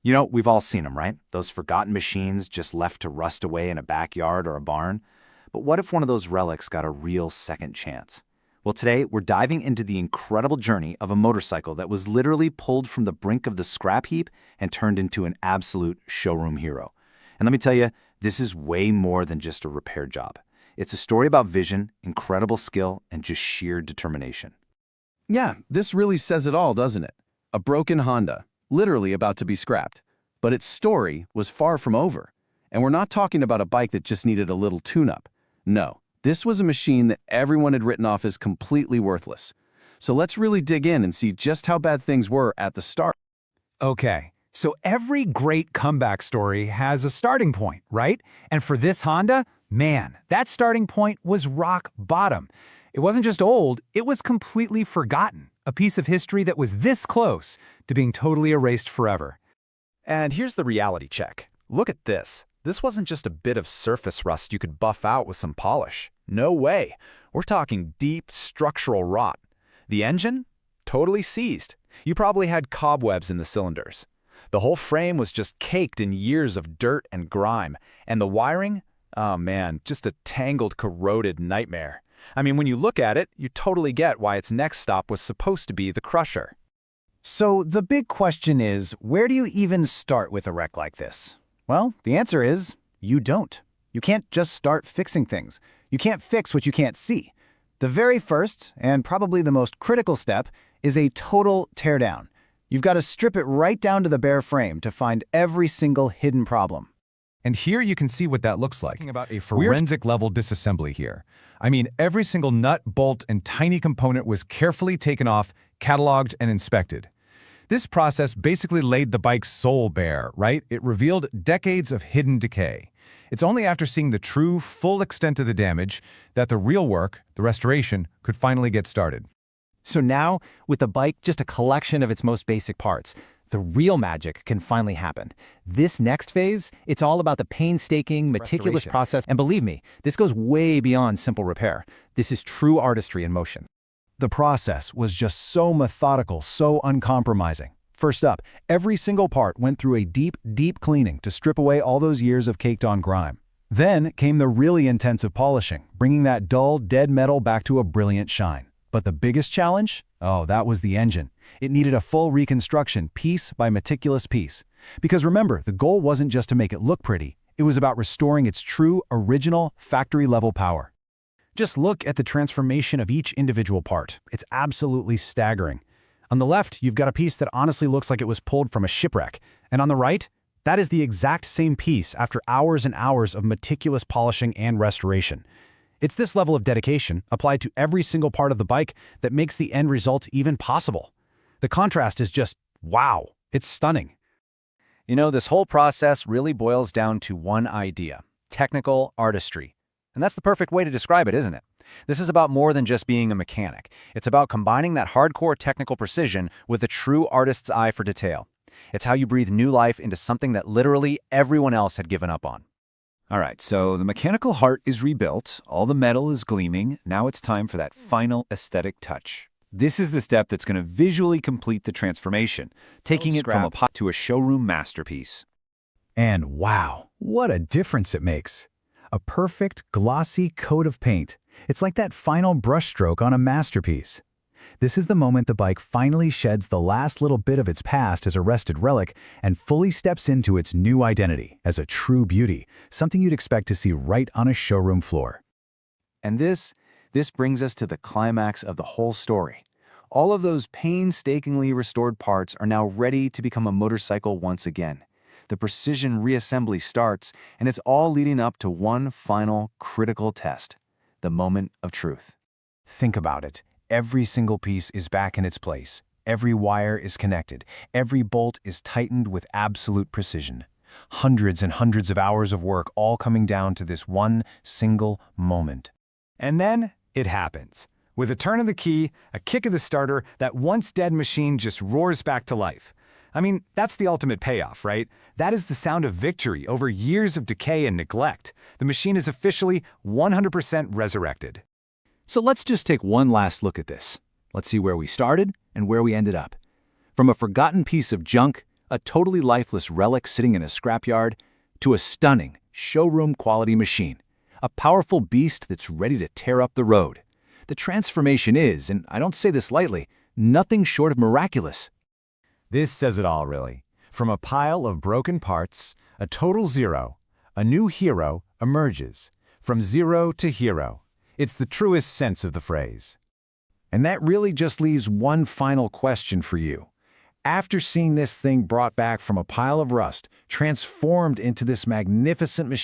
We've all seen them, right? Those forgotten machines just left to rust away in a backyard or a barn. But what if one of those relics got a real second chance? Well, today we're diving into the incredible journey of a motorcycle that was literally pulled from the brink of the scrap heap and turned into an absolute showroom hero. And let me tell you, this is way more than just a repair job. It's a story about vision, incredible skill, and just sheer determination. Yeah, this really says it all, doesn't it? A broken Honda, literally about to be scrapped. But its story was far from over. And we're not talking about a bike that just needed a little tune-up. No, this was a machine that everyone had written off as completely worthless. So let's really dig in and see just how bad things were at the start. Okay, so every great comeback story has a starting point, right? And for this Honda, man, that starting point was rock bottom. It wasn't just old, it was completely forgotten. A piece of history that was this close to being totally erased forever. And here's the reality check. Look at this. This wasn't just a bit of surface rust you could buff out with some polish. No way. We're talking deep structural rot. The engine? Totally seized. You probably had cobwebs in the cylinders. The whole frame was just caked in years of dirt and grime. And the wiring? Oh man, just a tangled, corroded nightmare. I mean, when you look at it, you totally get why its next stop was supposed to be the crusher. So the big question is, where do you even start with a wreck like this? Well, the answer is, you don't. You can't just start fixing things. You can't fix what you can't see. The very first, and probably the most critical step, is a total teardown. You've got to strip it right down to the bare frame to find every single hidden problem. And here you can see what that looks like. About a forensic-level disassembly here. I mean, every single nut, bolt, and tiny component was carefully taken off, cataloged, and inspected. This process basically laid the bike's soul bare, right? It revealed decades of hidden decay. It's only after seeing the true, full extent of the damage that the real work, the restoration, could finally get started. So now, with the bike just a collection of its most basic parts, the real magic can finally happen. This next phase, it's all about the painstaking, meticulous process. And believe me, this goes way beyond simple repair. This is true artistry in motion. The process was just so methodical, so uncompromising. First up, every single part went through a deep, deep cleaning to strip away all those years of caked-on grime. Then came the really intensive polishing, bringing that dull, dead metal back to a brilliant shine. But the biggest challenge? Oh, that was the engine. It needed a full reconstruction, piece by meticulous piece. Because remember, the goal wasn't just to make it look pretty. It was about restoring its true, original, factory-level power. Just look at the transformation of each individual part. It's absolutely staggering. On the left, you've got a piece that honestly looks like it was pulled from a shipwreck. And on the right, that is the exact same piece after hours and hours of meticulous polishing and restoration. It's this level of dedication, applied to every single part of the bike, that makes the end result even possible. The contrast is just, wow, it's stunning. This whole process really boils down to one idea: technical artistry. And that's the perfect way to describe it, isn't it? This is about more than just being a mechanic. It's about combining that hardcore technical precision with a true artist's eye for detail. It's how you breathe new life into something that literally everyone else had given up on. All right, so the mechanical heart is rebuilt, all the metal is gleaming, now it's time for that final aesthetic touch. This is the step that's going to visually complete the transformation, taking it from a pot to a showroom masterpiece. And wow, what a difference it makes. A perfect, glossy coat of paint. It's like that final brushstroke on a masterpiece. This is the moment the bike finally sheds the last little bit of its past as a rusted relic and fully steps into its new identity as a true beauty, something you'd expect to see right on a showroom floor. And this brings us to the climax of the whole story. All of those painstakingly restored parts are now ready to become a motorcycle once again. The precision reassembly starts, and it's all leading up to one final critical test: the moment of truth. Think about it. Every single piece is back in its place. Every wire is connected. Every bolt is tightened with absolute precision. Hundreds and hundreds of hours of work all coming down to this one single moment. And then it happens. With a turn of the key, a kick of the starter, that once dead machine just roars back to life. I mean, that's the ultimate payoff, right? That is the sound of victory over years of decay and neglect. The machine is officially 100% resurrected. So let's just take one last look at this. Let's see where we started and where we ended up. From a forgotten piece of junk, a totally lifeless relic sitting in a scrapyard, to a stunning, showroom-quality machine, a powerful beast that's ready to tear up the road. The transformation is, and I don't say this lightly, nothing short of miraculous. This says it all, really. From a pile of broken parts, a total zero, a new hero emerges. From zero to hero. It's the truest sense of the phrase. And that really just leaves one final question for you. After seeing this thing brought back from a pile of rust, transformed into this magnificent machine,